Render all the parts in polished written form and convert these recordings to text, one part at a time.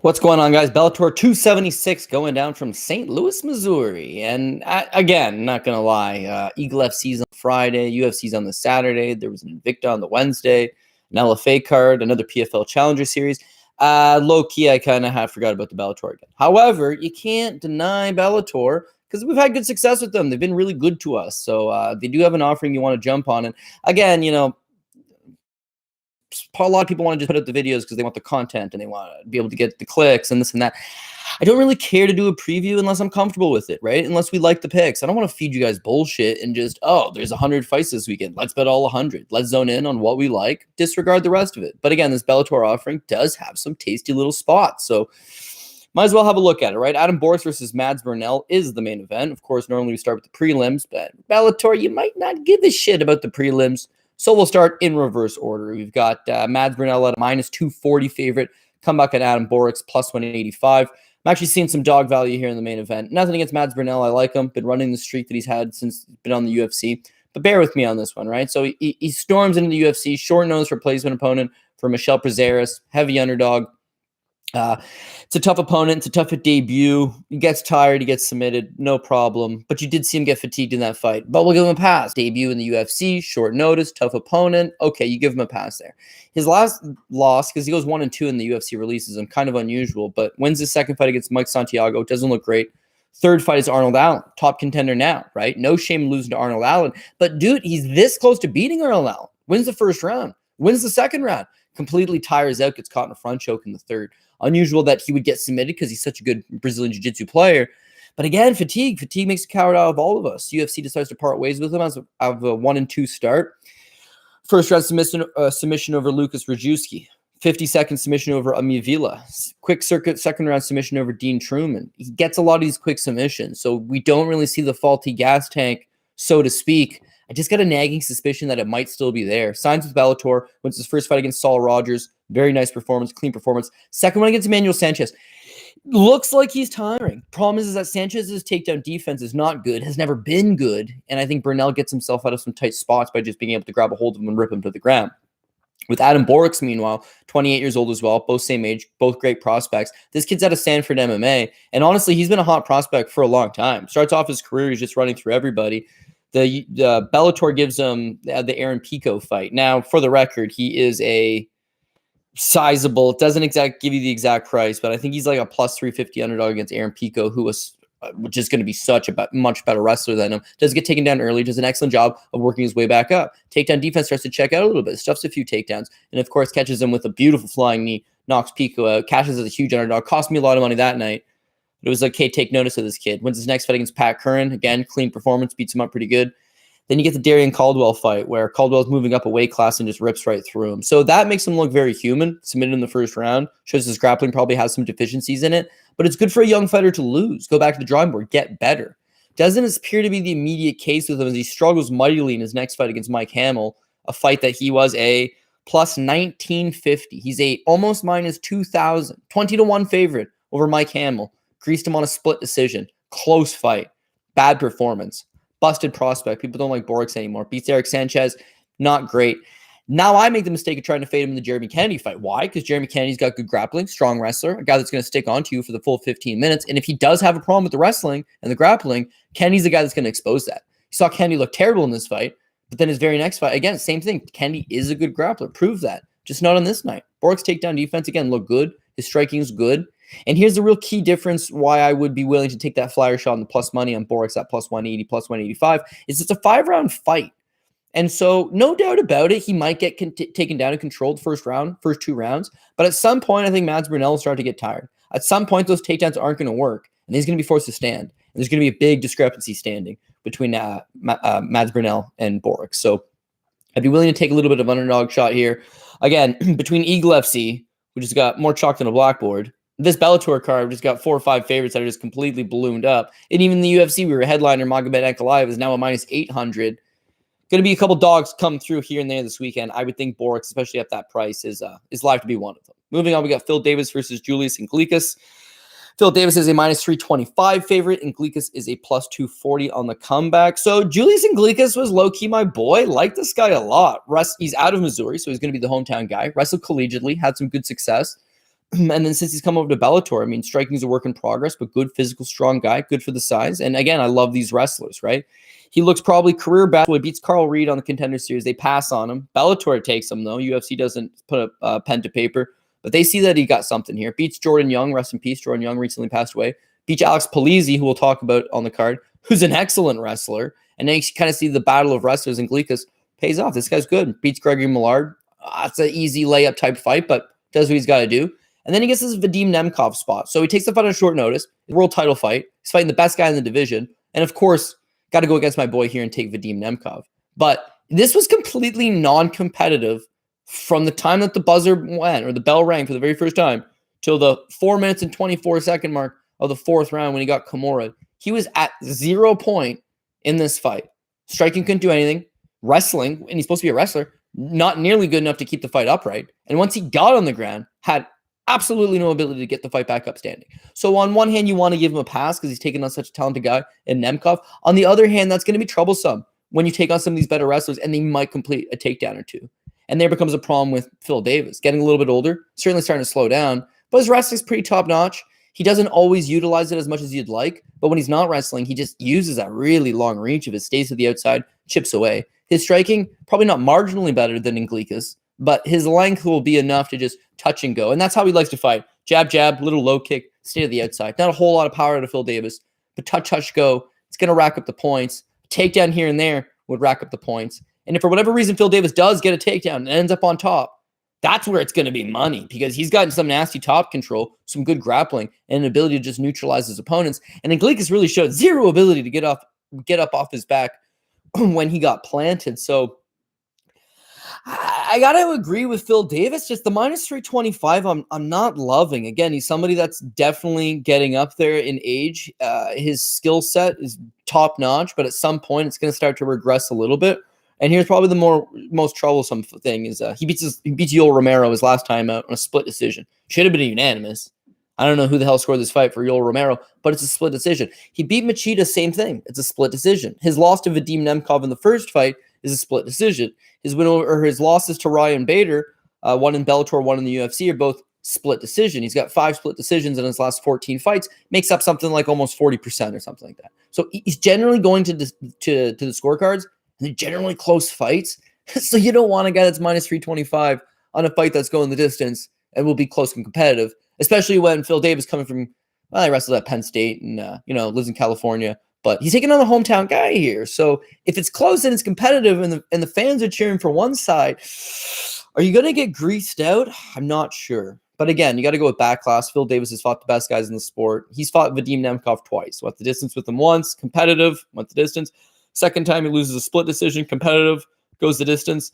What's going on, guys? Bellator 276 going down from St. Louis, Missouri. And again, not going to lie, Eagle FC's on Friday, UFC's on the Saturday. There was an Invicta on the Wednesday, an LFA card, another PFL Challenger Series. Low-key, I kind of have forgot about the Bellator again. However, you can't deny Bellator because we've had good success with them. They've been really good to us. So they do have an offering you want to jump on. And again, a lot of people want to just put up the videos because they want the content and they want to be able to get the clicks and this and that. I don't really care to do a preview unless I'm comfortable with it, right? Unless we like the picks. I don't want to feed you guys bullshit and just, there's 100 fights this weekend. Let's bet all 100. Let's zone in on what we like. Disregard the rest of it. But again, this Bellator offering does have some tasty little spots. So might as well have a look at it, right? Adam Borics versus Mads Burnell is the main event. Of course, normally we start with the prelims, but Bellator, you might not give a shit about the prelims. So we'll start in reverse order. We've got Mads Burnell at a minus 240 favorite. Come back at Adam Borics plus 185. I'm actually seeing some dog value here in the main event. Nothing against Mads Burnell. I like him. Been running the streak that he's had since he's been on the UFC. But bear with me on this one, right? So he storms into the UFC. Short nose replacement opponent for Michel Prazeres. Heavy underdog. It's a tough opponent. It's a tough debut. He gets tired. He gets submitted. No problem. But you did see him get fatigued in that fight. But we'll give him a pass. Debut in the UFC. Short notice. Tough opponent. Okay, you give him a pass there. His last loss, because he goes 1-2 in the UFC releases, and kind of unusual, but wins his second fight against Mike Santiago. Doesn't look great. Third fight is Arnold Allen. Top contender now, right? No shame losing to Arnold Allen. But, dude, he's this close to beating Arnold Allen. Wins the first round. Wins the second round. Completely tires out. Gets caught in a front choke in the third. Unusual that he would get submitted because he's such a good Brazilian Jiu-Jitsu player. But again, fatigue. Fatigue makes a coward out of all of us. UFC decides to part ways with him as of a 1-2 start. First round submission over Lucas Rajewski. 50-second submission over Amir Vila. Quick circuit second round submission over Dean Truman. He gets a lot of these quick submissions. So we don't really see the faulty gas tank, so to speak. I just got a nagging suspicion that it might still be there. Signs with Bellator. Wins his first fight against Saul Rogers. Very nice performance, clean performance. Second one against Emmanuel Sanchez. Looks like he's tiring. Problem is that Sanchez's takedown defense is not good, has never been good. And I think Burnell gets himself out of some tight spots by just being able to grab a hold of him and rip him to the ground. With Adam Borics, meanwhile, 28 years old as well, both same age, both great prospects. This kid's out of Sanford MMA. And honestly, he's been a hot prospect for a long time. Starts off his career, he's just running through everybody. The Bellator gives him the Aaron Pico fight. Now, for the record, he is a sizable, it doesn't give you the exact price, but I think he's like a plus 350 underdog against Aaron Pico, who was just going to be such a much better wrestler than him. Does get taken down early, does an excellent job of working his way back up. Takedown defense starts to check out a little bit, stuffs a few takedowns, and of course catches him with a beautiful flying knee, knocks Pico out, cashes as a huge underdog, cost me a lot of money that night. But it was like, hey, take notice of this kid. Wins his next fight against Pat Curran. Again, clean performance, beats him up pretty good. Then you get the Darian Caldwell fight where Caldwell's moving up a weight class and just rips right through him. So that makes him look very human, submitted in the first round. Shows his grappling probably has some deficiencies in it. But it's good for a young fighter to lose. Go back to the drawing board, get better. Doesn't appear to be the immediate case with him as he struggles mightily in his next fight against Mike Hamill, a fight that he was a plus 1950. He's a almost minus 2,000, 20-1 favorite over Mike Hamill. Greased him on a split decision. Close fight. Bad performance. Busted prospect. People don't like Borics anymore. Beats Eric Sanchez. Not great. Now I make the mistake of trying to fade him in the Jeremy Kennedy fight. Why? Because Jeremy Kennedy's got good grappling, strong wrestler, a guy that's going to stick onto you for the full 15 minutes. And if he does have a problem with the wrestling and the grappling, Kennedy's the guy that's going to expose that. You saw Kennedy look terrible in this fight, but then his very next fight, again, same thing. Kennedy is a good grappler. Prove that. Just not on this night. Borics' takedown defense, again, looked good. His striking is good. And here's the real key difference why I would be willing to take that flyer shot on the plus money on Borics at plus 180, plus 185, is it's a 5-round fight. And so no doubt about it, he might get taken down and controlled first 2 rounds. But at some point, I think Mads Burnell will start to get tired. At some point, those takedowns aren't going to work, and he's going to be forced to stand. And there's going to be a big discrepancy standing between Mads Burnell and Borics. So I'd be willing to take a little bit of underdog shot here. Again, between Eagle FC, which has got more chalk than a blackboard, this Bellator card just got 4 or 5 favorites that are just completely ballooned up. And even the UFC, we were headliner Magomed Ankalaev is now a minus 800. Going to be a couple dogs come through here and there this weekend. I would think Borics, especially at that price, is live to be one of them. Moving on, we got Phil Davis versus Julius Anglickas. Phil Davis is a minus 325 favorite. Anglickas is a plus 240 on the comeback. So Julius Anglickas was low-key my boy. Like this guy a lot. He's out of Missouri, so he's going to be the hometown guy. Wrestled collegiately, had some good success. And then since he's come over to Bellator, I mean, striking is a work in progress, but good physical, strong guy, good for the size. And again, I love these wrestlers, right? He looks probably career best. He beats Carl Reed on the Contender Series. They pass on him. Bellator takes him, though. UFC doesn't put a pen to paper, but they see that he got something here. Beats Jordan Young, rest in peace. Jordan Young recently passed away. Beats Alex Polizzi, who we'll talk about on the card, who's an excellent wrestler. And then you kind of see the battle of wrestlers, and Anglickas pays off. This guy's good. Beats Gregory Millard. It's an easy layup type fight, but does what he's got to do. And then he gets this Vadim Nemkov spot. So he takes the fight on short notice, world title fight. He's fighting the best guy in the division. And of course, got to go against my boy here and take Vadim Nemkov. But this was completely non-competitive from the time that the buzzer went, or the bell rang for the very first time, till the 4 minutes and 24-second mark of the fourth round when he got Kimura. He was at 0 point in this fight. Striking couldn't do anything. Wrestling, and he's supposed to be a wrestler, not nearly good enough to keep the fight upright. And once he got on the ground, had absolutely no ability to get the fight back up standing. So on one hand, you want to give him a pass because he's taken on such a talented guy in Nemkov. On the other hand, that's going to be troublesome when you take on some of these better wrestlers and they might complete a takedown or two. And there becomes a problem with Phil Davis. Getting a little bit older, certainly starting to slow down, but his wrestling's pretty top-notch. He doesn't always utilize it as much as you'd like, but when he's not wrestling, he just uses that really long reach of his, stays to the outside, chips away. His striking, probably not marginally better than Anglickas, but his length will be enough to just touch and go. And that's how he likes to fight. Jab, jab, little low kick, stay to the outside. Not a whole lot of power to Phil Davis, but touch, touch, go. It's going to rack up the points. Takedown here and there would rack up the points. And if for whatever reason Phil Davis does get a takedown and ends up on top, that's where it's going to be money because he's gotten some nasty top control, some good grappling, and an ability to just neutralize his opponents. And Anglickas really showed zero ability to get up off his back when he got planted. So I got to agree with Phil Davis. Just the minus 325, I'm not loving. Again, he's somebody that's definitely getting up there in age. His skill set is top notch, but at some point it's going to start to regress a little bit. And here's probably the most troublesome thing is he beats Yoel Romero his last time out on a split decision. Should have been unanimous. I don't know who the hell scored this fight for Yoel Romero, but it's a split decision. He beat Machida, same thing. It's a split decision. His loss to Vadim Nemkov in the first fight is a split decision. His losses to Ryan Bader, one in Bellator, one in the UFC, are both split decision. He's got 5 split decisions in his last 14 fights, makes up something like almost 40% or something like that. So he's generally going to the scorecards, and they're generally close fights. So you don't want a guy that's minus 325 on a fight that's going the distance and will be close and competitive, especially when Phil Davis coming from, well, he wrestled at Penn State and, lives in California. But he's taking on a hometown guy here. So if it's close and it's competitive and the fans are cheering for one side, are you going to get greased out? I'm not sure. But again, you got to go with back class. Phil Davis has fought the best guys in the sport. He's fought Vadim Nemkov twice. Went the distance with him once, competitive, went the distance. Second time he loses a split decision, competitive, goes the distance.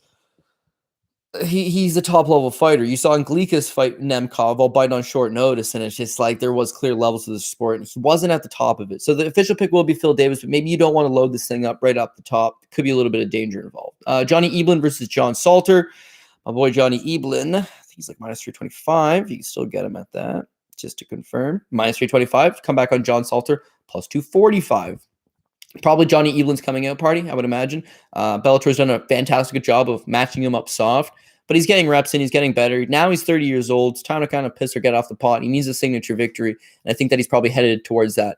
He's a top-level fighter. You saw Anglickas fight Nemkov, albeit on short notice, and it's just like there was clear levels to the sport, and he wasn't at the top of it. So the official pick will be Phil Davis, but maybe you don't want to load this thing up right up the top. Could be a little bit of danger involved. Johnny Eblen versus John Salter. My boy Johnny Eblen, I think he's like minus 325. You can still get him at that, just to confirm. Minus 325. Come back on John Salter, plus 245. Probably Johnny Eblen's coming out party, I would imagine. Bellator's done a fantastic job of matching him up soft, but he's getting reps in, he's getting better. Now he's 30 years old. It's time to kind of piss or get off the pot. He needs a signature victory, and I think that he's probably headed towards that.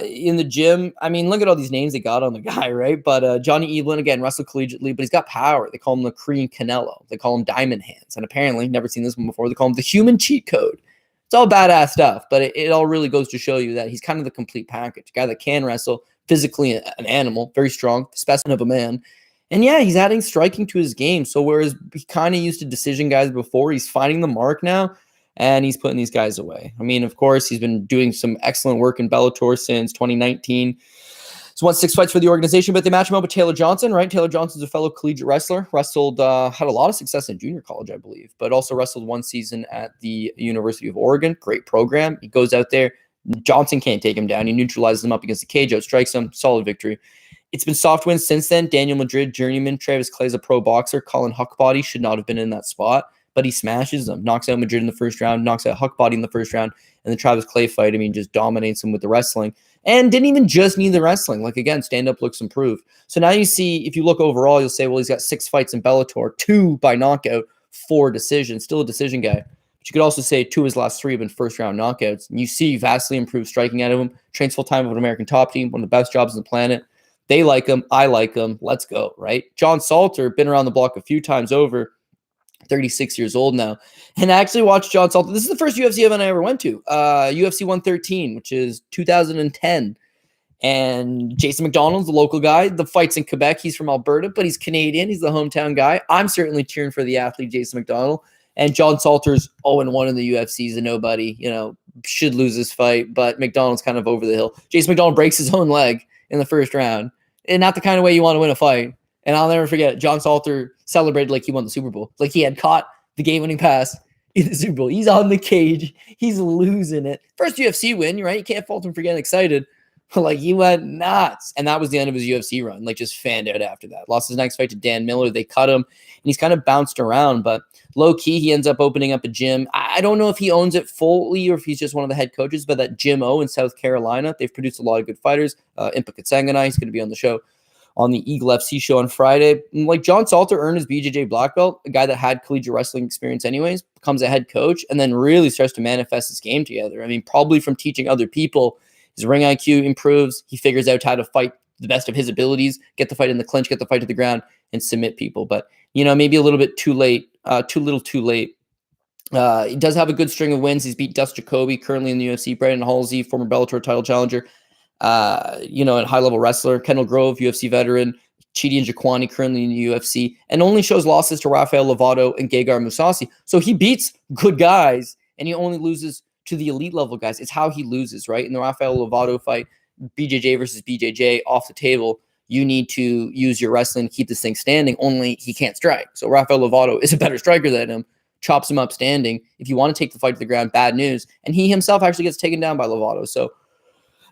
In the gym, I mean, look at all these names they got on the guy, right? But Johnny Eblen, again, wrestled collegiately, but he's got power. They call him the Korean Canelo. They call him Diamond Hands, and apparently, never seen this one before, they call him the Human Cheat Code. It's all badass stuff, but it all really goes to show you that he's kind of the complete package. A guy that can wrestle, physically an animal, very strong, specimen of a man. And yeah, he's adding striking to his game. So whereas he kind of used to decision guys before, he's finding the mark now, and he's putting these guys away. I mean, of course, he's been doing some excellent work in Bellator since 2019. He's won 6 fights for the organization, but they match him up with Taylor Johnson, right? Taylor Johnson's a fellow collegiate wrestler, wrestled, had a lot of success in junior college, I believe, but also wrestled 1 season at the University of Oregon. Great program. He goes out there. Johnson can't take him down. He neutralizes him up against the cage, outstrikes him. Solid victory. It's been soft wins since then. Daniel Madrid, journeyman. Travis Clay's a pro boxer. Colin Huckbody should not have been in that spot, but he smashes him. Knocks out Madrid in the first round, knocks out Huckbody in the first round, and the Travis Clay fight, I mean, just dominates him with the wrestling. And didn't even just need the wrestling. Like, again, stand-up looks improved. So now you see, if you look overall, you'll say, well, he's got 6 fights in Bellator, 2 by knockout, 4 decisions. Still a decision guy. you could also say 2 of his last 3 have been first-round knockouts. And you see vastly improved striking out of him. Trains full-time with an American top team, one of the best jobs on the planet. They like him. I like him. Let's go, right? John Salter, been around the block a few times over, 36 years old now. And I actually watched John Salter. This is the first UFC event I ever went to, UFC 113, which is 2010. And Jason McDonald's the local guy. The fight's in Quebec. He's from Alberta, but he's Canadian. He's the hometown guy. I'm certainly cheering for the athlete, Jason McDonald. And John Salter's 0-1 in the UFC. He's a nobody, should lose this fight, but McDonald's kind of over the hill. Jason McDonald breaks his own leg in the first round, and not the kind of way you want to win a fight. And I'll never forget, John Salter celebrated like he won the Super Bowl. Like he had caught the game-winning pass in the Super Bowl. He's on the cage. He's losing it. First UFC win, right? You can't fault him for getting excited. Like he went nuts. And that was the end of his UFC run. Like just fanned out after that. Lost his next fight to Dan Miller. They cut him. And he's kind of bounced around. But low-key, he ends up opening up a gym. I don't know if he owns it fully or if he's just one of the head coaches. But that Gym O in South Carolina, they've produced a lot of good fighters. Impa Katsangana, he's going to be on the show. On the Eagle FC show on Friday. Like John Salter earned his BJJ black belt, a guy that had collegiate wrestling experience anyways, becomes a head coach, and then really starts to manifest his game together. I mean, probably from teaching other people, his ring IQ improves. He figures out how to fight the best of his abilities, get the fight in the clinch, get the fight to the ground, and submit people. But, maybe a little bit too late, too late. He does have a good string of wins. He's beat Dust Jacoby, currently in the UFC, Brandon Halsey, former Bellator title challenger, a high-level wrestler, Kendall Grove, UFC veteran, Chidi Njokwani, currently in the UFC, and only shows losses to Rafael Lovato and Gegard Mousasi. So he beats good guys, and he only loses to the elite-level guys. It's how he loses, right? In the Rafael Lovato fight, BJJ versus BJJ, off the table, you need to use your wrestling to keep this thing standing, only he can't strike. So Rafael Lovato is a better striker than him, chops him up standing. If you want to take the fight to the ground, bad news. And he himself actually gets taken down by Lovato. So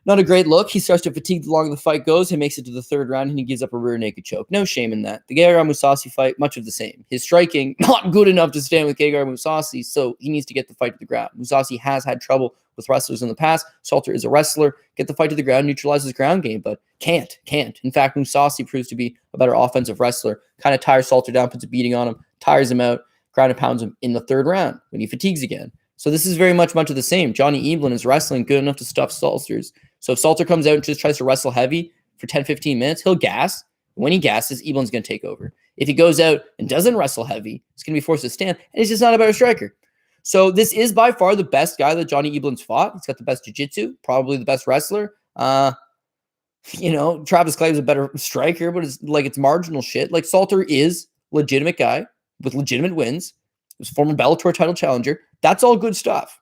not a great look. He starts to fatigue the longer the fight goes. He makes it to the third round, and he gives up a rear naked choke. No shame in that. The Gegard Mousasi fight, much of the same. His striking, not good enough to stand with Gegard Mousasi, so he needs to get the fight to the ground. Mousasi has had trouble with wrestlers in the past. Salter is a wrestler. Get the fight to the ground, neutralize his ground game, but can't. In fact, Mousasi proves to be a better offensive wrestler. Kind of tires Salter down, puts a beating on him, tires him out, ground and pounds him in the third round when he fatigues again. So this is very much of the same. Johnny Eblen is wrestling good enough to stuff Salter's. So if Salter comes out and just tries to wrestle heavy for 10, 15 minutes, he'll gas. When he gasses, Eblen's going to take over. If he goes out and doesn't wrestle heavy, he's going to be forced to stand, and he's just not a better striker. So this is by far the best guy that Johnny Eblen's fought. He's got the best jiu-jitsu, probably the best wrestler. Travis Clay's a better striker, but it's marginal shit. Like Salter is a legitimate guy with legitimate wins. He was a former Bellator title challenger. That's all good stuff.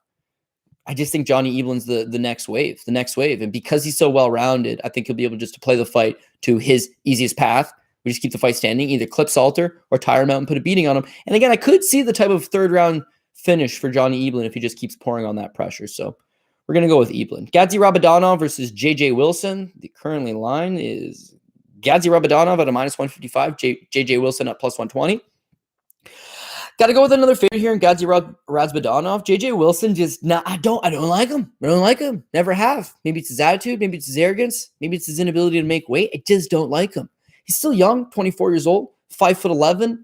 I just think Johnny Eblen's the next wave. And because he's so well-rounded, I think he'll be able just to play the fight to his easiest path. We just keep the fight standing, either clip Salter or tire him out and put a beating on him. And again, I could see the type of third-round finish for Johnny Eblen if he just keeps pouring on that pressure. So we're going to go with Eblen. Gadzi Rabadanov versus JJ Wilson. The currently line is Gadzi Rabadanov at a -155, JJ Wilson at +120. Got to go with another favorite here in Gadzi Rabadanov. JJ Wilson I don't like him. I don't like him. Never have. Maybe it's his attitude. Maybe it's his arrogance. Maybe it's his inability to make weight. I just don't like him. He's still young, 24 years old, 5'11",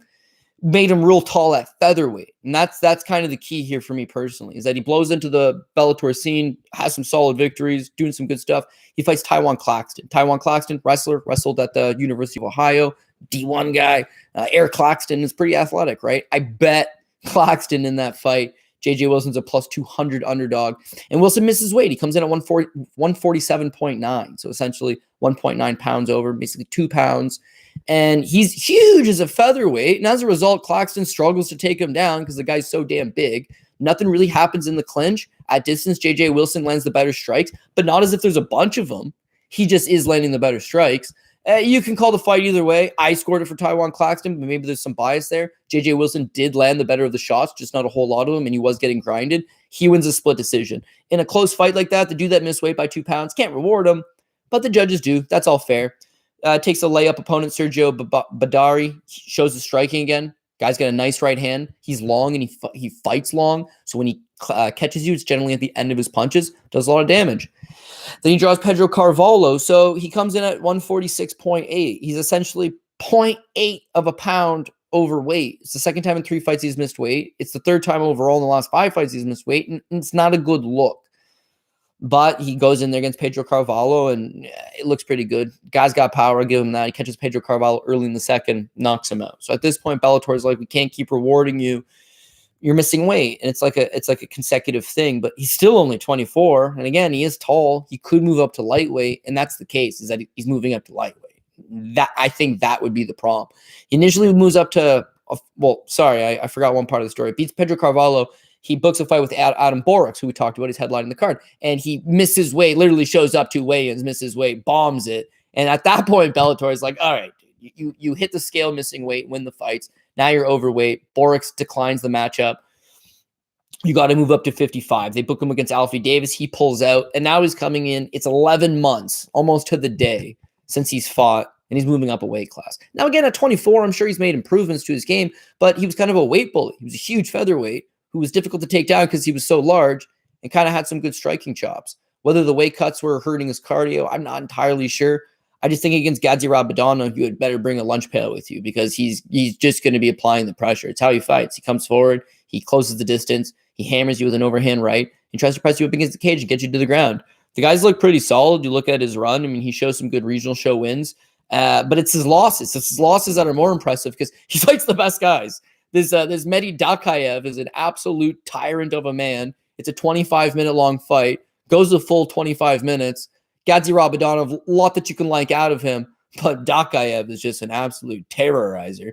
made him real tall at featherweight. And that's kind of the key here for me personally, is that he blows into the Bellator scene, has some solid victories, doing some good stuff. He fights Tywan Claxton. Tywan Claxton, wrestler, wrestled at the University of Ohio, D1 guy. Eric Claxton is pretty athletic, right? I bet Claxton in that fight. JJ Wilson's a +200 underdog. And Wilson misses weight. He comes in at 147.9. So essentially 1.9 pounds over, basically 2 pounds. And he's huge as a featherweight. And as a result, Claxton struggles to take him down because the guy's so damn big. Nothing really happens in the clinch. At distance, JJ Wilson lands the better strikes, but not as if there's a bunch of them. He just is landing the better strikes. You can call the fight either way. I scored it for Tywan Claxton, but maybe there's some bias there. JJ Wilson did land the better of the shots, just not a whole lot of them, and he was getting grinded. He wins a split decision. In a close fight like that, the dude that missed weight by 2 pounds can't reward him, but the judges do. That's all fair. Takes a layup opponent, Sergio Badari, shows the striking again. Guy's got a nice right hand. He's long, and he fights long, so when he catches you, it's generally at the end of his punches. Does a lot of damage. Then he draws Pedro Carvalho, so he comes in at 146.8. He's essentially 0.8 of a pound overweight. It's the second time in 3 fights he's missed weight. It's the third time overall in the last 5 fights he's missed weight, and it's not a good look. But he goes in there against Pedro Carvalho, and it looks pretty good. Guy's got power. I'll give him that. He catches Pedro Carvalho early in the second, knocks him out. So at this point, Bellator is like, we can't keep rewarding you. You're missing weight. And it's like a consecutive thing. But he's still only 24. And again, he is tall. He could move up to lightweight. And that's the case, is that he's moving up to lightweight. I think that would be the problem. He initially moves up to, I forgot one part of the story. Beats Pedro Carvalho. He books a fight with Adam Borics, who we talked about. He's headlining the card. And he misses weight, literally shows up to weigh-ins, misses weight, bombs it. And at that point, Bellator is like, all right, you hit the scale missing weight, win the fights. Now you're overweight. Borics declines the matchup. You got to move up to 55. They book him against Alfie Davis. He pulls out. And now he's coming in. It's 11 months, almost to the day, since he's fought. And he's moving up a weight class. Now, again, at 24, I'm sure he's made improvements to his game. But he was kind of a weight bully. He was a huge featherweight who was difficult to take down because he was so large and kind of had some good striking chops. Whether the weight cuts were hurting his cardio, I'm not entirely sure. I just think against Gadzi Rabadanov, you had better bring a lunch pail with you because he's just going to be applying the pressure. It's how he fights. He comes forward, he closes the distance, he hammers you with an overhand right, and tries to press you up against the cage and get you to the ground. The guys look pretty solid. You look at his run. I mean, he shows some good regional show wins, but it's his losses. It's his losses that are more impressive because he fights the best guys. This Mehdi Dakayev is an absolute tyrant of a man. It's a 25-minute long fight. Goes the full 25 minutes. Gadzi Rabadanov, a lot that you can like out of him, but Dakayev is just an absolute terrorizer.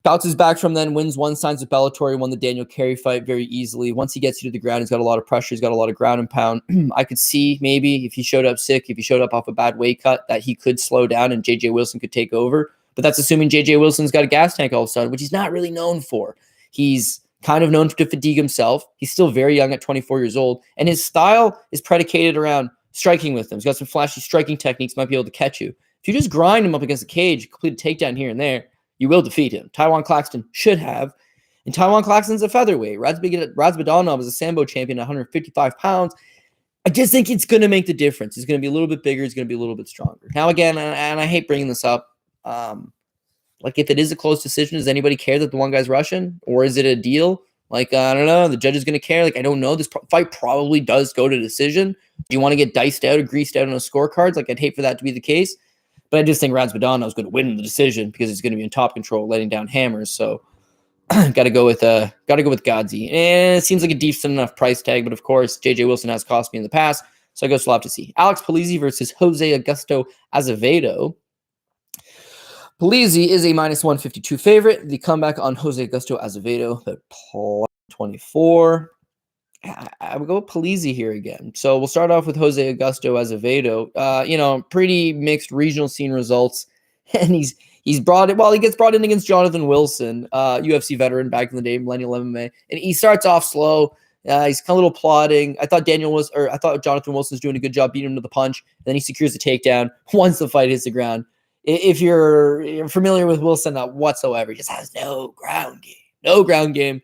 Bounces back from then, wins one, signs with Bellator. He won the Daniel Carey fight very easily. Once he gets you to the ground, he's got a lot of pressure. He's got a lot of ground and pound. I could see maybe if he showed up sick, if he showed up off a bad weight cut, that he could slow down and J.J. Wilson could take over. But that's assuming J.J. Wilson's got a gas tank all of a sudden, which he's not really known for. He's kind of known to fatigue himself. He's still very young at 24 years old. And his style is predicated around striking with him. He's got some flashy striking techniques, might be able to catch you. If you just grind him up against the cage, complete a takedown here and there, you will defeat him. Taiwan Claxton should have. And Taiwan Claxton's a featherweight. Rabadanov is a Sambo champion at 155 pounds. I just think it's going to make the difference. He's going to be a little bit bigger. He's going to be a little bit stronger. Now, again, and I hate bringing this up, like if it is a close decision, does anybody care that the one guy's Russian, or is it a deal? Like, I don't know. The judge is going to care. Like, I don't know. This fight probably does go to decision. Do you want to get diced out or greased out on the scorecards? Like, I'd hate for that to be the case. But I just think Rabadanov is going to win the decision because he's going to be in top control, letting down hammers. So, got to go with Gadzi. And it seems like a decent enough price tag. But of course, J.J. Wilson has cost me in the past. So I guess we'll have to see. Alex Polizzi versus Jose Augusto Azevedo. Polizzi is a minus 152 favorite. The comeback on Jose Augusto Azevedo, the plus 24. I would go with Polizzi here again. So we'll start off with Jose Augusto Azevedo. Pretty mixed regional scene results. And he's brought it. Well, he gets brought in against Jonathan Wilson, UFC veteran back in the day, Millennial MMA. And he starts off slow. He's kind of a little plodding. I thought Jonathan Wilson's doing a good job beating him to the punch. And then he secures the takedown once the fight hits the ground. If you're familiar with Wilson whatsoever, he just has no ground game.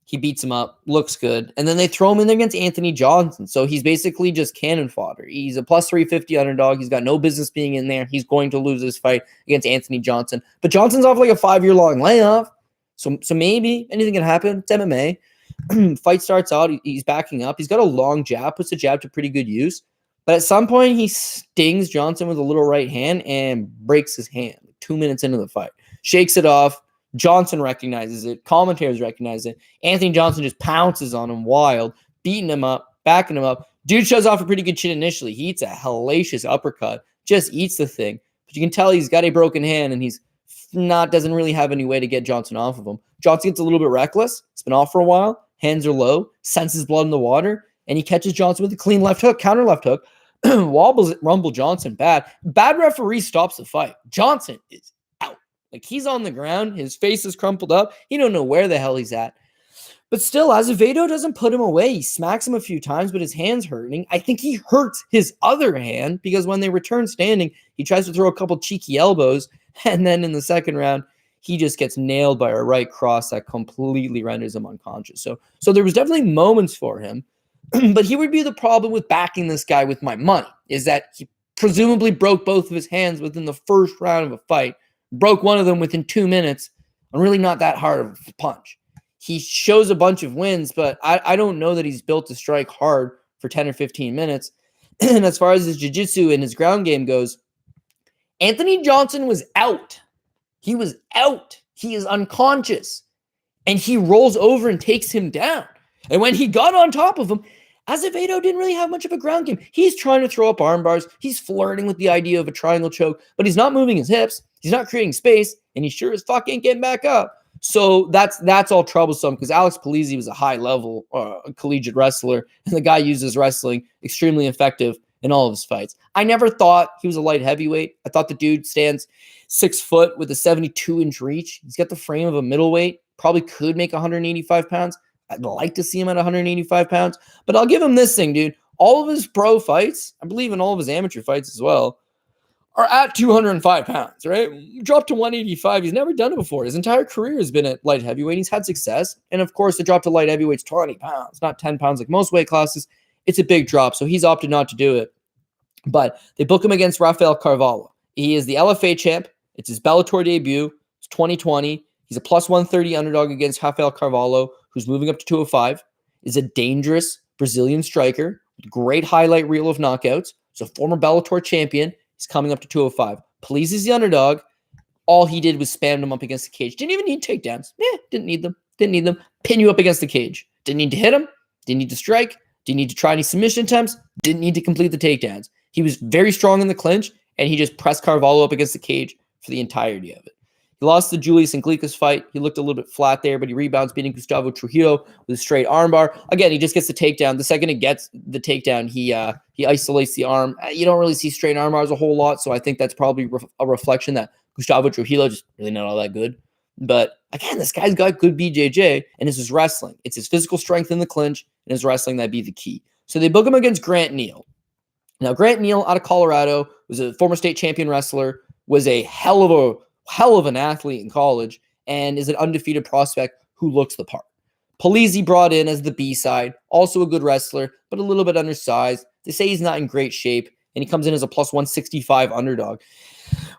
He beats him up, looks good. And then they throw him in there against Anthony Johnson. So he's basically just cannon fodder. He's a plus 350 underdog. He's got no business being in there. He's going to lose this fight against Anthony Johnson. But Johnson's off like a 5-year-long layoff. So maybe anything can happen. It's MMA. Fight starts out. He's backing up. He's got a long jab, puts the jab to pretty good use. But at some point, he stings Johnson with a little right hand and breaks his hand 2 minutes into the fight. Shakes it off. Johnson recognizes it. Commentators recognize it. Anthony Johnson just pounces on him wild, beating him up, backing him up. Dude shows off a pretty good chin initially. He eats a hellacious uppercut, just eats the thing. But you can tell he's got a broken hand and doesn't really have any way to get Johnson off of him. Johnson gets a little bit reckless. It's been off for a while. Hands are low. Senses blood in the water. And he catches Johnson with a clean left hook, counter left hook. Wobbles Rumble Johnson bad. Bad referee stops the fight. Johnson is out. Like, he's on the ground. His face is crumpled up. He don't know where the hell he's at. But still, Azevedo doesn't put him away. He smacks him a few times, but his hand's hurting. I think he hurts his other hand because when they return standing, he tries to throw a couple cheeky elbows. And then in the second round, he just gets nailed by a right cross that completely renders him unconscious. So there was definitely moments for him. But here would be the problem with backing this guy with my money, is that he presumably broke both of his hands within the first round of a fight, broke one of them within 2 minutes, and really not that hard of a punch. He shows a bunch of wins, but I don't know that he's built to strike hard for 10 or 15 minutes. And as far as his jiu-jitsu and his ground game goes, Anthony Johnson was out. He was out. He is unconscious. And he rolls over and takes him down. And when he got on top of him, Azevedo didn't really have much of a ground game. He's trying to throw up arm bars. He's flirting with the idea of a triangle choke, but he's not moving his hips. He's not creating space, and he sure as fuck ain't getting back up. So that's all troublesome because Alex Polizzi was a high-level collegiate wrestler, and the guy uses wrestling extremely effective in all of his fights. I never thought he was a light heavyweight. I thought the dude stands 6 foot with a 72-inch reach. He's got the frame of a middleweight. Probably could make 185 pounds. I'd like to see him at 185 pounds, but I'll give him this thing, dude. All of his pro fights, I believe in all of his amateur fights as well, are at 205 pounds, right? Drop to 185. He's never done it before. His entire career has been at light heavyweight. He's had success. And of course, the drop to light heavyweight's 20 pounds, not 10 pounds like most weight classes. It's a big drop, so he's opted not to do it. But they book him against Rafael Carvalho. He is the LFA champ. It's his Bellator debut. It's 2020. He's a plus 130 underdog against Rafael Carvalho, who's moving up to 205, is a dangerous Brazilian striker with great highlight reel of knockouts. He's a former Bellator champion. He's coming up to 205. Polizzi's the underdog. All he did was spam him up against the cage. Didn't even need takedowns. Didn't need them. Didn't need them. Pin you up against the cage. Didn't need to hit him. Didn't need to strike. Didn't need to try any submission attempts. Didn't need to complete the takedowns. He was very strong in the clinch, and he just pressed Carvalho up against the cage for the entirety of it. He lost the Julius Anglickas fight. He looked a little bit flat there, but he rebounds, beating Gustavo Trujillo with a straight armbar. Again, he just gets the takedown. The second he gets the takedown, he isolates the arm. You don't really see straight armbars a whole lot, so I think that's probably a reflection that Gustavo Trujillo just really not all that good. But again, this guy's got good BJJ, and it's his wrestling. It's his physical strength in the clinch and his wrestling that be the key. So they book him against Grant Neal. Now, Grant Neal out of Colorado was a former state champion wrestler, was a hell of an athlete in college, and is an undefeated prospect who looks the part. Polizzi brought in as the B-side, also a good wrestler, but a little bit undersized. They say he's not in great shape, and he comes in as a plus 165 underdog.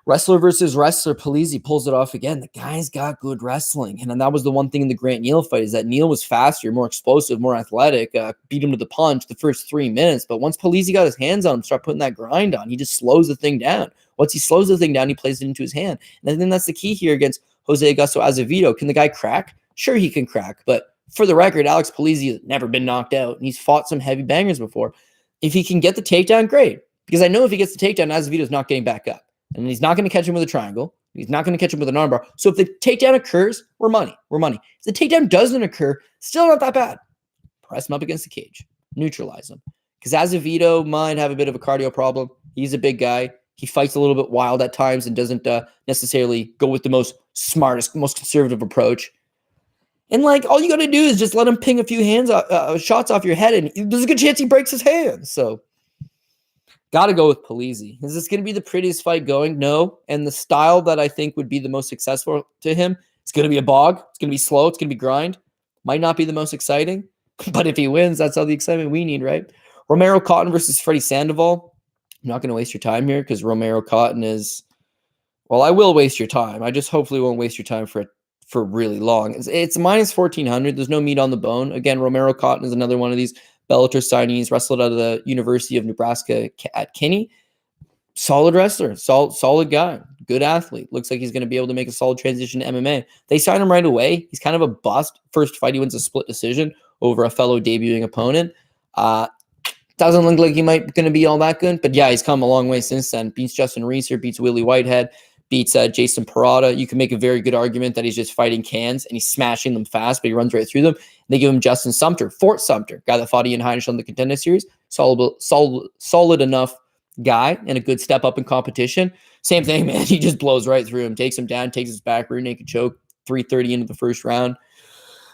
Wrestler versus wrestler, Polizzi pulls it off again. The guy's got good wrestling. And then that was the one thing in the Grant Neal fight, is that Neal was faster, more explosive, more athletic, beat him to the punch the first 3 minutes. But once Polizzi got his hands on him, start putting that grind on, he just slows the thing down. Once he slows the thing down, he plays it into his hand. And I think that's the key here against Jose Augusto Azevedo. Can the guy crack? Sure, he can crack. But for the record, Alex Polizzi has never been knocked out, and he's fought some heavy bangers before. If he can get the takedown, great. Because I know if he gets the takedown, Azevedo's not getting back up. And he's not going to catch him with a triangle. He's not going to catch him with an armbar. So if the takedown occurs, we're money. We're money. If the takedown doesn't occur, still not that bad. Press him up against the cage. Neutralize him. Because Azevedo might have a bit of a cardio problem. He's a big guy. He fights a little bit wild at times and doesn't necessarily go with the most smartest, most conservative approach. And like, all you got to do is just let him ping a few shots off your head, and there's a good chance he breaks his hands. So got to go with Polizzi. Is this going to be the prettiest fight going? No. And the style that I think would be the most successful to him, it's going to be a bog. It's going to be slow. It's going to be grind. Might not be the most exciting, but if he wins, that's all the excitement we need, right? Romero Cotton versus Freddie Sandoval. I'm not going to waste your time here because Romero Cotton is, well, I will waste your time. I just hopefully won't waste your time for really long. It's minus 1,400. There's no meat on the bone. Again, Romero Cotton is another one of these Bellator signees, wrestled out of the University of Nebraska at Kinney. Solid wrestler, solid guy, good athlete. Looks like he's going to be able to make a solid transition to MMA. They sign him right away. He's kind of a bust. First fight, he wins a split decision over a fellow debuting opponent. Doesn't look like he might going to be all that good, but yeah, he's come a long way since then. Beats Justin Reeser, beats Willie Whitehead, beats Jason Parada. You can make a very good argument that he's just fighting cans and he's smashing them fast, but he runs right through them. And they give him Justin Sumter, Fort Sumter, guy that fought Ian Heinisch on the Contender Series. Solid enough guy and a good step up in competition. Same thing, man. He just blows right through him, takes him down, takes his back rear naked choke, 3:30 into the first round.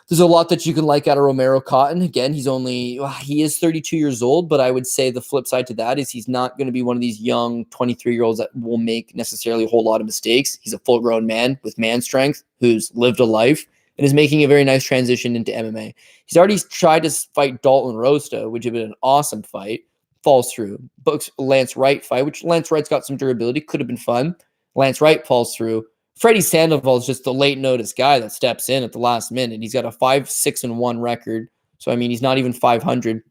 There's a lot that you can like out of Romero Cotton. Again, he is 32 years old, but I would say the flip side to that is he's not going to be one of these young 23-year-olds that will make necessarily a whole lot of mistakes. He's a full-grown man with man strength who's lived a life and is making a very nice transition into MMA. He's already tried to fight Dalton Rosta, which would have been an awesome fight. Falls through. Books Lance Wright fight, which Lance Wright's got some durability. Could have been fun. Lance Wright falls through. Freddie Sandoval is just the late notice guy that steps in at the last minute. He's got a 5-6-1 record. So, I mean, he's not even 500.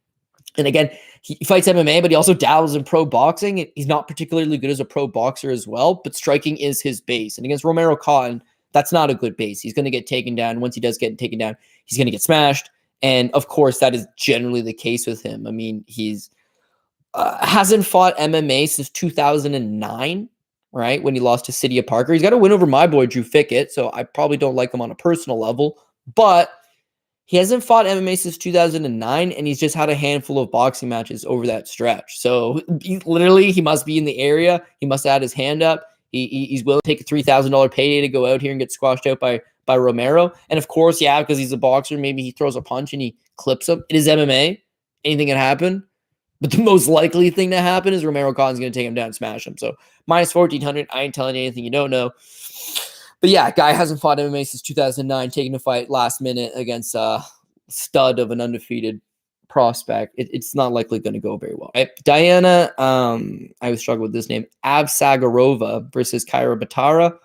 And again, he fights MMA, but he also dabbles in pro boxing. He's not particularly good as a pro boxer as well, but striking is his base. And against Romero Cotton, that's not a good base. He's going to get taken down. Once he does get taken down, he's going to get smashed. And of course, that is generally the case with him. I mean, he's hasn't fought MMA since 2009. Right, when he lost to Cydia Parker. He's got a win over my boy Drew Fickett, so I probably don't like him on a personal level, but he hasn't fought MMA since 2009, and he's just had a handful of boxing matches over that stretch. So he must be in the area. He must have had his hand up. He's willing to take a $3,000 payday to go out here and get squashed out by Romero. And of course, yeah, because he's a boxer, maybe he throws a punch and he clips him. It is MMA. Anything can happen. But the most likely thing to happen is Romero Cotton's going to take him down and smash him. So minus 1,400. I ain't telling you anything you don't know. But yeah, guy hasn't fought MMA since 2009, taking a fight last minute against a stud of an undefeated prospect. It's not likely going to go very well. Right? Diana, I always struggle with this name, Avsaragova versus Kyra Batara.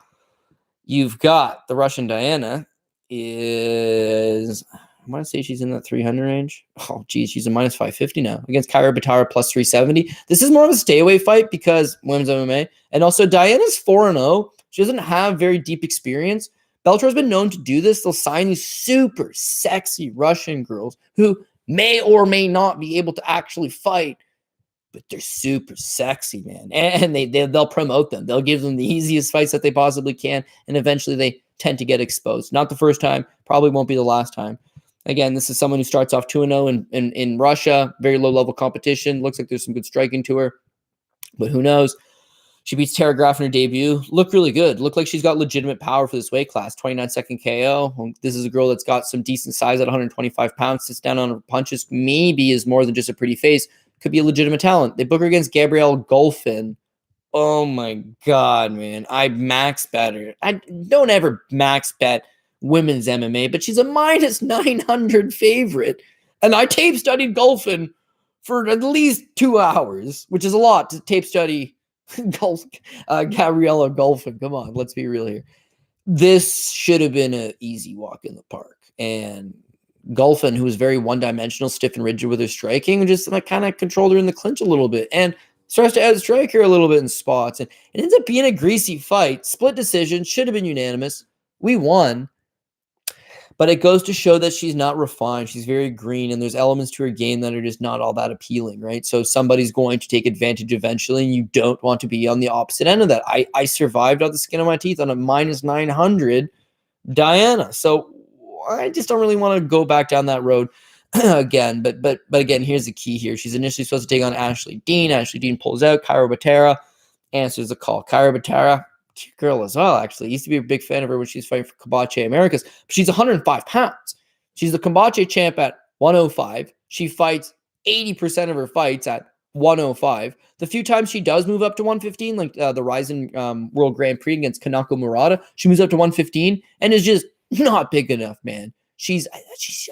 You've got the Russian Diana is... I want to say she's in that 300 range. Oh, geez, she's a minus 550 now against Kyra Batara plus 370. This is more of a stay away fight because women's MMA. And also, Diana's 4-0. She doesn't have very deep experience. Bellator has been known to do this. They'll sign these super sexy Russian girls who may or may not be able to actually fight, but they're super sexy, man. And they'll promote them. They'll give them the easiest fights that they possibly can, and eventually they tend to get exposed. Not the first time, probably won't be the last time. Again, this is someone who starts off 2-0 in Russia, very low-level competition. Looks like there's some good striking to her, but who knows? She beats Tara Graf in her debut. Looked really good. Looked like she's got legitimate power for this weight class. 29-second KO. This is a girl that's got some decent size at 125 pounds. Sits down on her punches. Maybe is more than just a pretty face. Could be a legitimate talent. They book her against Gabrielle Golfin. Oh, my God, man. I max bet her. I don't ever max bet women's MMA, but she's a minus 900 favorite. And I tape studied Golfin for at least 2 hours, which is a lot to tape study Gabriella Golfin. Come on, let's be real here. This should have been an easy walk in the park. And Golfin, who was very one-dimensional, stiff and rigid with her striking, just like kind of controlled her in the clinch a little bit and starts to outstrike her a little bit in spots. And it ends up being a greasy fight. Split decision, should have been unanimous. We won. But it goes to show that she's not refined. She's very green, and there's elements to her game that are just not all that appealing, right? So somebody's going to take advantage eventually, and you don't want to be on the opposite end of that. I survived on the skin of my teeth on a minus 900 Diana. So I just don't really want to go back down that road again. But again, here's the key here. She's initially supposed to take on Ashley Dean. Ashley Dean pulls out. Kyra Batara answers the call. Kyra Batara, cute girl as well, actually. Used to be a big fan of her when she was fighting for Kombache Americas. But she's 105 pounds. She's the Kombache champ at 105. She fights 80% of her fights at 105. The few times she does move up to 115, like the Ryzen World Grand Prix against Kanako Murata, she moves up to 115 and is just not big enough, man. She's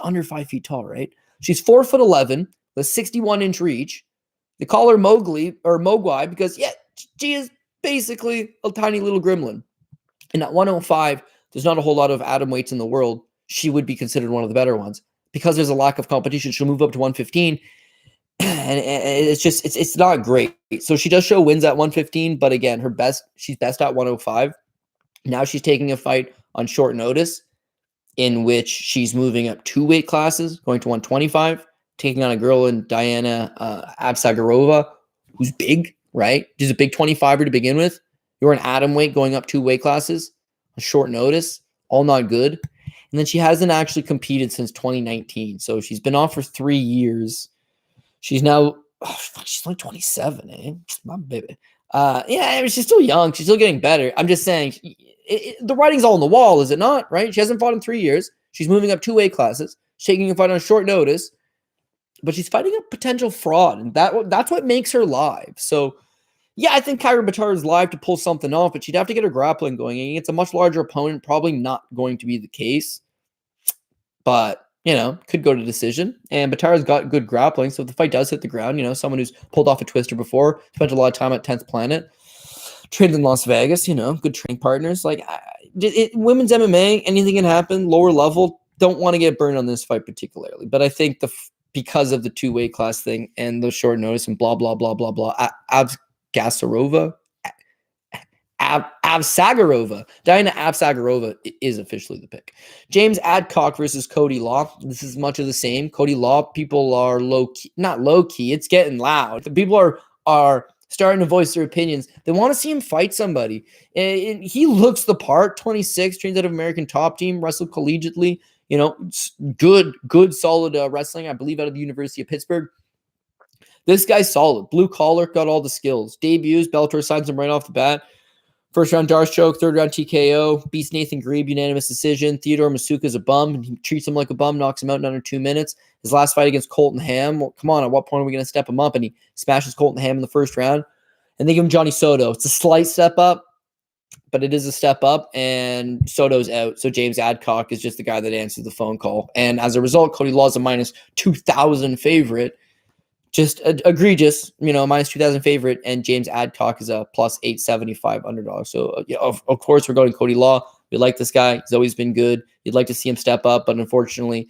under 5 feet tall, right? She's 4'11", with 61-inch reach. They call her Mowgli or Mogwai because, yeah, she is basically a tiny little gremlin. And at 105, there's not a whole lot of atom weights in the world. She would be considered one of the better ones. Because there's a lack of competition, she'll move up to 115. And it's not great. So she does show wins at 115, but again, she's best at 105. Now she's taking a fight on short notice in which she's moving up 2 weight classes, going to 125, taking on a girl in Diana Avsaragova, who's big, right? She's a big 25er to begin with. You're an atom weight going up 2 weight classes on short notice, all not good. And then she hasn't actually competed since 2019. So she's been off for 3 years. She's now, she's only 27, eh? My baby. Yeah, she's still young. She's still getting better. I'm just saying, the writing's all on the wall, is it not? Right? She hasn't fought in 3 years. She's moving up 2 weight classes, taking a fight on short notice, but she's fighting a potential fraud, and that's what makes her live. So, yeah, I think Kyra Batara is live to pull something off, but she'd have to get her grappling going. It's a much larger opponent, probably not going to be the case, but could go to decision. And Batara's got good grappling, so if the fight does hit the ground, someone who's pulled off a twister before, spent a lot of time at 10th Planet, trained in Las Vegas, good training partners. Like women's MMA, anything can happen. Lower level, don't want to get burned on this fight particularly. But I think because of the 2 weight class thing and the short notice and blah, blah, blah, blah, blah, Avsaragova, Diana Avsaragova is officially the pick. James Adcock versus Cody Law. This is much of the same. Cody Law, people are not low key. It's getting loud. The people are starting to voice their opinions. They want to see him fight somebody. And he looks the part. 26, trains out of American Top Team, wrestled collegiately. Good, solid wrestling. I believe out of the University of Pittsburgh. This guy's solid. Blue collar, got all the skills. Debuts, Bellator signs him right off the bat. First round Darce choke, third round TKO, beats Nathan Grebe, unanimous decision. Theodore Masuka's a bum, and he treats him like a bum, knocks him out in under 2 minutes. His last fight against Colton Ham, well, come on, at what point are we going to step him up? And he smashes Colton Ham in the first round. And they give him Johnny Soto. It's a slight step up, but it is a step up, and Soto's out. So James Adcock is just the guy that answers the phone call. And as a result, Cody Law's a minus 2,000 favorite. Just egregious, minus 2,000 favorite, and James Adcock is a plus 875 underdog. So, of course, we're going Cody Law. We like this guy. He's always been good. You'd like to see him step up, but unfortunately,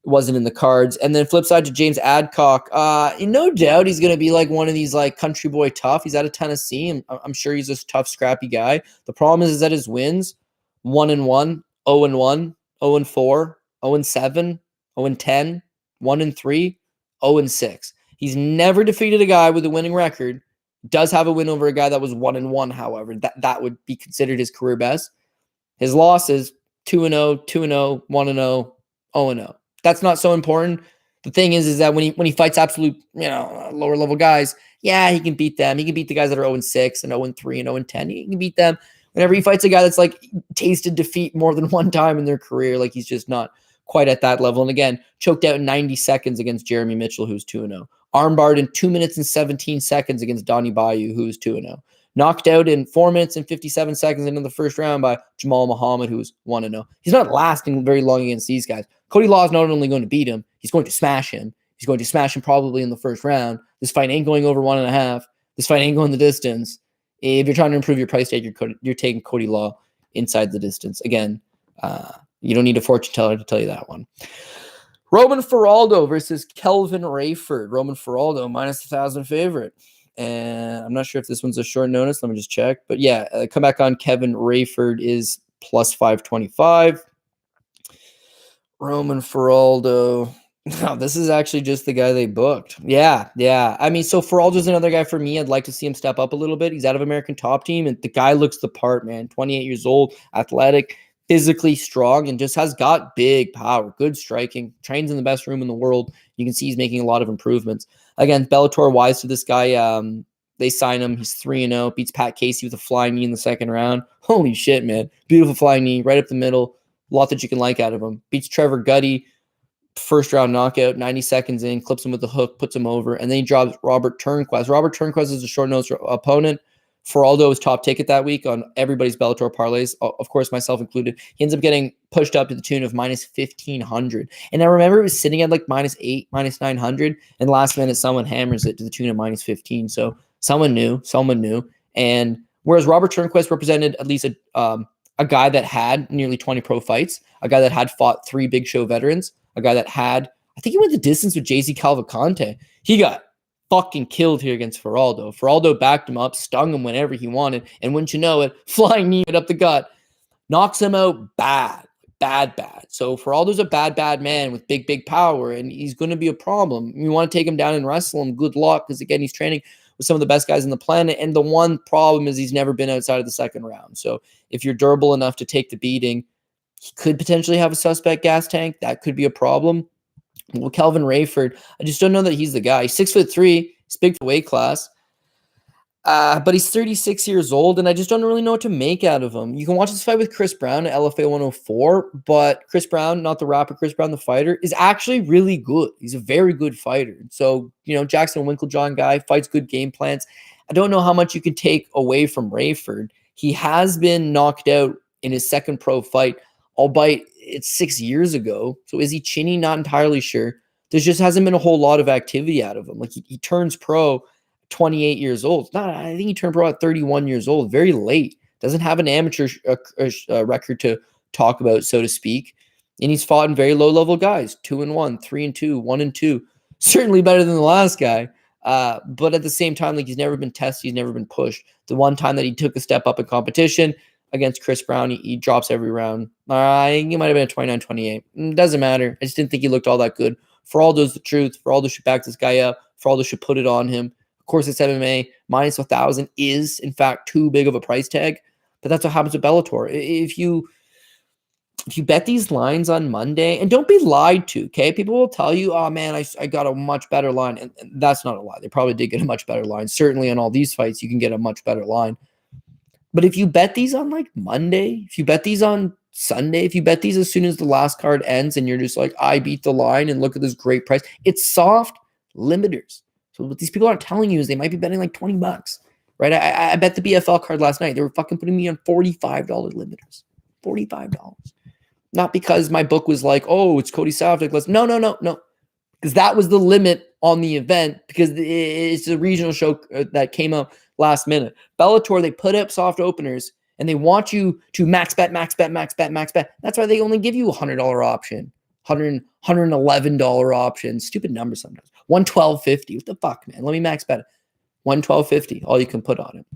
it wasn't in the cards. And then flip side to James Adcock, no doubt he's going to be like one of these like country boy tough. He's out of Tennessee. I'm sure he's a tough, scrappy guy. The problem is that his wins 1-1, 0-1, 0-4, 0-7, 0-10, 1-3, 0-6. He's never defeated a guy with a winning record. Does have a win over a guy that was 1-1, however. That would be considered his career best. His losses 2-0, 2-0, 1-0, 0-0. That's not so important. The thing is that when he fights absolute, lower level guys, yeah, he can beat them. He can beat the guys that are 0-6 and 0-3 and 0-10. He can beat them. Whenever he fights a guy that's like tasted defeat more than one time in their career, like he's just not quite at that level. And again, choked out in 90 seconds against Jeremy Mitchell, who's 2-0. Armbarred in 2 minutes and 17 seconds against Donnie Bayou, who is 2-0. Knocked out in 4 minutes and 57 seconds into the first round by Jamal Muhammad, who's 1-0. He's not lasting very long against these guys. Cody Law is not only going to beat him, he's going to smash him. He's going to smash him probably in the first round. This fight ain't going over 1.5. This fight ain't going the distance. If you're trying to improve your price tag, you're taking Cody Law inside the distance. Again, you don't need a fortune teller to tell you that one. Roman Faraldo versus Kelvin Rayford. Roman Faraldo minus 1,000 favorite. And I'm not sure if this one's a short notice. Let me just check. But yeah, come back on. Kevin Rayford is plus 525. Roman Faraldo. No, this is actually just the guy they booked. Yeah. I mean, so Faraldo's another guy for me. I'd like to see him step up a little bit. He's out of American Top Team, and the guy looks the part, man. 28 years old, athletic, physically strong, and just has got big power, good striking, trains in the best room in the world. You can see he's making a lot of improvements. Again, Bellator wise to this guy. They sign him. He's 3-0, beats Pat Casey with a flying knee in the second round. Holy shit, man. Beautiful flying knee, right up the middle. A lot that you can like out of him. Beats Trevor Gutty, first round knockout, 90 seconds in, clips him with the hook, puts him over, and then he drops Robert Turnquist. Robert Turnquist is a short notice opponent. Faraldo was top ticket that week on everybody's Bellator parlays, of course, myself included. He ends up getting pushed up to the tune of minus 1,500. And I remember it was sitting at like minus 8, minus 900. And last minute, someone hammers it to the tune of minus 15. So someone knew. And whereas Robert Turnquist represented at least a guy that had nearly 20 pro fights, a guy that had fought 3 big show veterans, a guy that had, I think he went the distance with JZ Calvacante. He got fucking killed here against Faraldo. Faraldo backed him up, stung him whenever he wanted, and wouldn't you know it, flying knee up the gut, knocks him out bad. So Faraldo's a bad man with big power, and he's going to be a problem. You want to take him down and wrestle him, good luck, because again, he's training with some of the best guys on the planet, and the one problem is he's never been outside of the second round. So if you're durable enough to take the beating, he could potentially have a suspect gas tank. That could be a problem. Well, Kelvin Rayford, I just don't know that he's the guy. He's 6'3", he's big for weight class, but he's 36 years old, and I just don't really know what to make out of him. You can watch this fight with Chris Brown at LFA 104, but Chris Brown, not the rapper, Chris Brown, the fighter, is actually really good. He's a very good fighter. So, Jackson Winklejohn guy, fights good game plans. I don't know how much you can take away from Rayford. He has been knocked out in his second pro fight, albeit it's 6 years ago. So is he chinny? Not entirely sure. There just hasn't been a whole lot of activity out of him. Like he turns pro 28 years old. No, I think he turned pro at 31 years old, very late. Doesn't have an amateur record to talk about, so to speak. And he's fought in very low-level guys, 2-1, 3-2, 1-2. Certainly better than the last guy. But at the same time, like, he's never been tested. He's never been pushed. The one time that he took a step up in competition against Chris Brown, he drops every round. I think he might have been a 29-28. Doesn't matter. I just didn't think he looked all that good. Faraldo's the truth. Faraldo should back this guy up. Faraldo should put it on him. Of course, it's MMA. Minus 1,000 is, in fact, too big of a price tag. But that's what happens with Bellator. If you bet these lines on Monday, and don't be lied to, okay? People will tell you, oh, man, I got a much better line. And that's not a lie. They probably did get a much better line. Certainly on all these fights, you can get a much better line. But if you bet these on, like, Monday, if you bet these on Sunday, if you bet these as soon as the last card ends and you're just like, I beat the line and look at this great price, it's soft limiters. So what these people aren't telling you is they might be betting like $20, right? I bet the BFL card last night. They were fucking putting me on $45 limiters. $45. Not because my book was like, oh, it's Cody Savage. No. Because that was the limit on the event, because it's a regional show that came out last minute. Bellator, they put up soft openers and they want you to max bet. That's why they only give you a $100 option, $111 option. Stupid number sometimes. $112.50. What the fuck, man? Let me max bet it. $112.50. All you can put on it.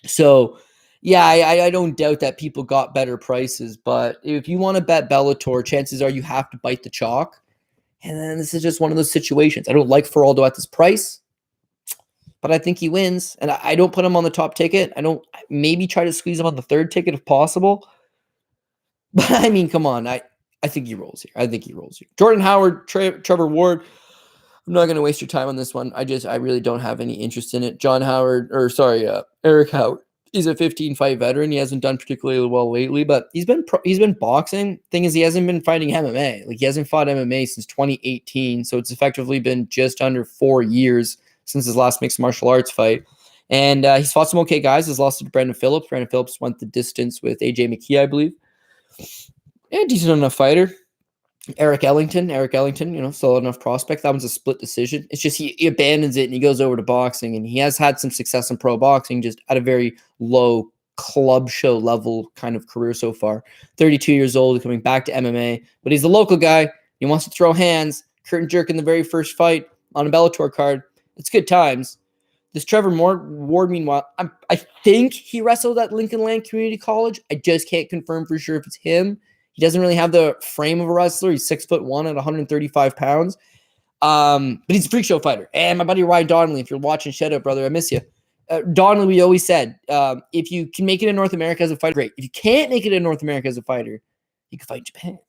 So, yeah, I don't doubt that people got better prices, but if you want to bet Bellator, chances are you have to bite the chalk. And then this is just one of those situations. I don't like Faraldo at this price, but I think he wins. And I don't put him on the top ticket. I don't maybe try to squeeze him on the third ticket if possible. But I mean, come on. I think he rolls here. Jordan Howard, Trevor Ward. I'm not going to waste your time on this one. I really don't have any interest in it. Eric Howard. He's a 15-fight veteran. He hasn't done particularly well lately, but he's been boxing. Thing is, he hasn't been fighting MMA. Like, he hasn't fought MMA since 2018, so it's effectively been just under 4 years since his last mixed martial arts fight. And he's fought some okay guys. He's lost to Brandon Phillips. Brandon Phillips went the distance with AJ McKee, I believe. Yeah, decent enough fighter. Eric Ellington, solid enough prospect. That one's a split decision. It's just he abandons it and he goes over to boxing, and he has had some success in pro boxing, just at a very low club show level kind of career so far. 32 years old, coming back to MMA, but he's the local guy. He wants to throw hands, curtain jerk in the very first fight on a Bellator card. It's good times. This Trevor Ward, meanwhile, I think he wrestled at Lincoln Land Community College. I just can't confirm for sure if it's him. He doesn't really have the frame of a wrestler. He's 6'1" at 135 pounds. But he's a freak show fighter. And my buddy Ryan Donnelly, if you're watching, shout out, brother. I miss you. Donnelly, we always said, if you can make it in North America as a fighter, great. If you can't make it in North America as a fighter, you can fight in Japan.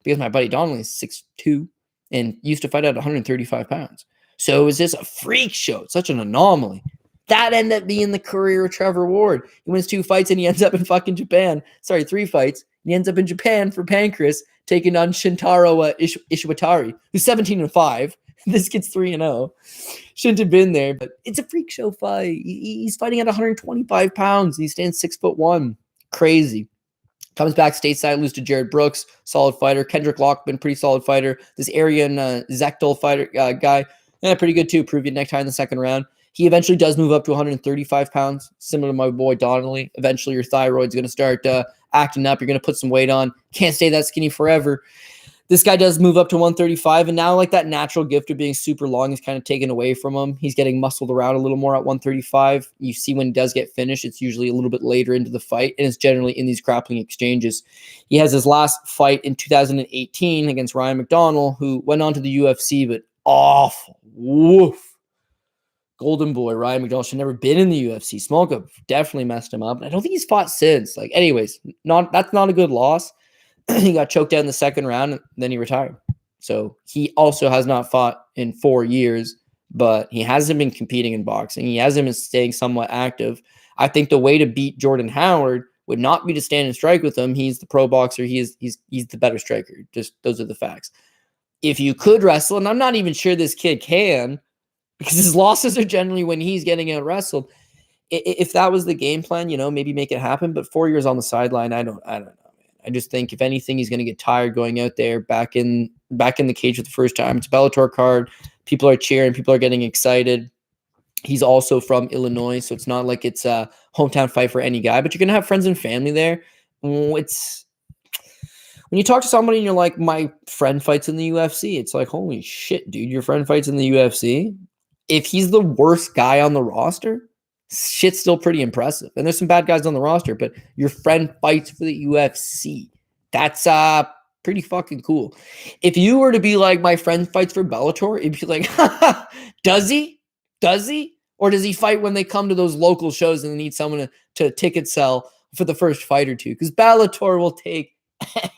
Because my buddy Donnelly is 6'2" and used to fight at 135 pounds. So it was just a freak show. Such an anomaly. That ended up being the career of Trevor Ward. He wins 2 fights and he ends up in fucking Japan. Sorry, 3 fights. He ends up in Japan for Pancras, taking on Shintaro Ishiwatari, who's 17-5. This kid's 3-0. Shouldn't have been there, but it's a freak show fight. He's fighting at 125 pounds. He stands 6'1". Crazy. Comes back stateside, loses to Jared Brooks, solid fighter. Kendrick Lockman, pretty solid fighter. This Arian Zekdal fighter guy, pretty good too. Peruvian necktie in the second round. He eventually does move up to 135 pounds, similar to my boy Donnelly. Eventually, your thyroid's going to start acting up. You're going to put some weight on. Can't stay that skinny forever. This guy does move up to 135, and now, like, that natural gift of being super long is kind of taken away from him. He's getting muscled around a little more at 135. You see when he does get finished, it's usually a little bit later into the fight, and it's generally in these grappling exchanges. He has his last fight in 2018 against Ryan McDonnell, who went on to the UFC, but awful. Woof. Golden boy, Ryan McDonnell, should never been in the UFC. Small Cup definitely messed him up. And I don't think he's fought since. Like, anyways, that's not a good loss. He got choked out in the second round, and then he retired. So he also has not fought in 4 years, but he hasn't been competing in boxing. He hasn't been staying somewhat active. I think the way to beat Jordan Howard would not be to stand and strike with him. He's the pro boxer. He's the better striker. Just those are the facts. If you could wrestle, and I'm not even sure this kid can, because his losses are generally when he's getting out wrestled. If that was the game plan, maybe make it happen. But 4 years on the sideline, I don't know, man. I just think if anything, he's going to get tired going out there back in the cage for the first time. It's a Bellator card. People are cheering. People are getting excited. He's also from Illinois, so it's not like it's a hometown fight for any guy, but you're going to have friends and family there. It's when you talk to somebody and you're like, my friend fights in the UFC, it's like, holy shit, dude, your friend fights in the UFC? If he's the worst guy on the roster, shit's still pretty impressive. And there's some bad guys on the roster, but your friend fights for the UFC. That's pretty fucking cool. If you were to be like, my friend fights for Bellator, it'd be like, does he? Does he? Or does he fight when they come to those local shows and they need someone to ticket sell for the first fight or two? Because Bellator will take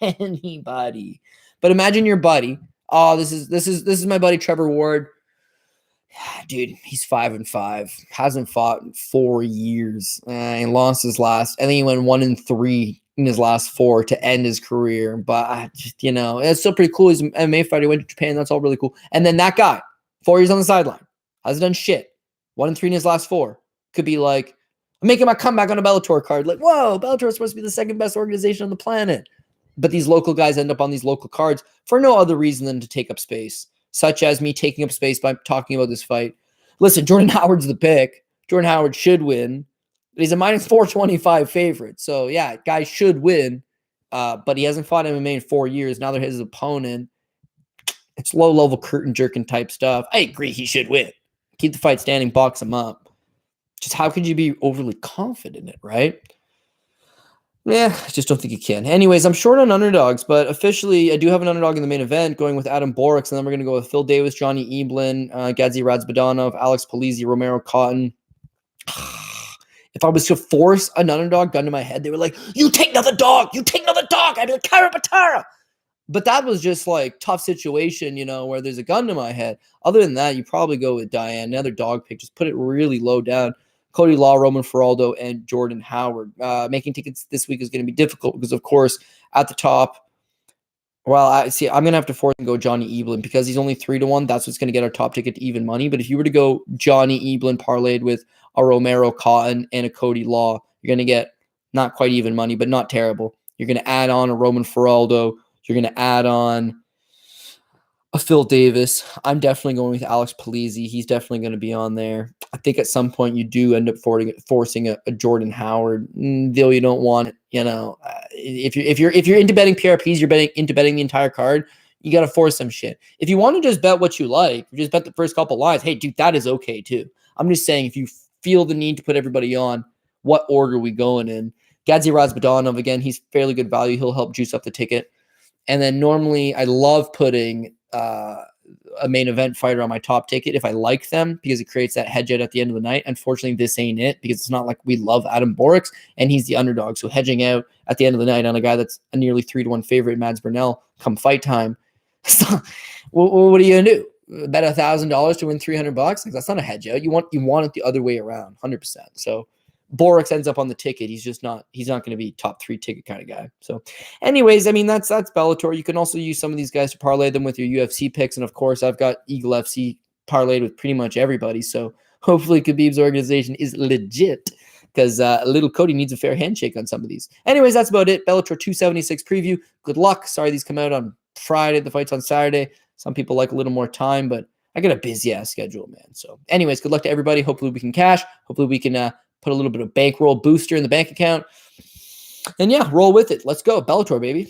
anybody. But imagine your buddy. Oh, this is my buddy Trevor Ward. Dude, he's 5-5. Hasn't fought in 4 years. He lost his last. I think he went 1-3 in his last 4 to end his career. But just, it's still pretty cool. He's an MMA fighter. He went to Japan. That's all really cool. And then that guy, 4 years on the sideline, hasn't done shit. 1-3 in his last 4. Could be like, I'm making my comeback on a Bellator card. Like, whoa, Bellator is supposed to be the second best organization on the planet. But these local guys end up on these local cards for no other reason than to take up space, such as me taking up space by talking about this fight. Listen, Jordan Howard's the pick. Jordan Howard should win. But he's a minus 425 favorite. So, yeah, guy should win. But he hasn't fought MMA in 4 years. Now they're his opponent. It's low-level curtain-jerking type stuff. I agree he should win. Keep the fight standing, box him up. Just how could you be overly confident in it, right? Yeah, I just don't think you can. Anyways, I'm short on underdogs, but officially I do have an underdog in the main event going with Adam Borics, and then we're going to go with Phil Davis, Johnny Eblen, Gadzi Rabadanov, Alex Polizzi, Romero Cotton. If I was to force an underdog gun to my head, they were like, you take another dog, I'd be like, Batara. But that was just like tough situation, where there's a gun to my head. Other than that, you probably go with Diane, another dog pick, just put it really low down. Cody Law, Roman Faraldo, and Jordan Howard. Making tickets this week is going to be difficult because, of course, at the top, I'm going to have to force and go Johnny Eblen because he's only 3-1. That's what's going to get our top ticket to even money. But if you were to go Johnny Eblen parlayed with a Romero Cotton and a Cody Law, you're going to get not quite even money, but not terrible. You're going to add on a Roman Faraldo. You're going to add on a Phil Davis. I'm definitely going with Alex Polizzi. He's definitely going to be on there. I think at some point you do end up forcing a Jordan Howard, though you don't want it. If you're into betting PRPs, you're into betting the entire card. You got to force some shit. If you want to just bet what you like, you just bet the first couple lines. Hey, dude, that is okay too. I'm just saying, if you feel the need to put everybody on, what order are we going in? Gadzi Rabadanov, again, he's fairly good value. He'll help juice up the ticket. And then normally I love putting a main event fighter on my top ticket if I like them because it creates that hedge at the end of the night. Unfortunately, this ain't it because it's not like we love Adam Borics and he's the underdog. So hedging out at the end of the night on a guy that's a nearly 3-1 favorite, Mads Burnell, come fight time. So, what are you going to do? Bet $1,000 to win $300? Like, that's not a hedge out. You want it the other way around, 100%. So Borics ends up on the ticket. He's not going to be top 3 ticket kind of guy. So anyways, I mean, that's Bellator. You can also use some of these guys to parlay them with your UFC picks. And of course, I've got Eagle FC parlayed with pretty much everybody. So hopefully Khabib's organization is legit because little Cody needs a fair handshake on some of these. Anyways, that's about it. Bellator 276 preview. Good luck. Sorry these come out on Friday. The fight's on Saturday. Some people like a little more time, but I got a busy ass schedule, man. So anyways, good luck to everybody. Hopefully we can cash. Hopefully we can put a little bit of bankroll booster in the bank account. And yeah, roll with it. Let's go. Bellator, baby.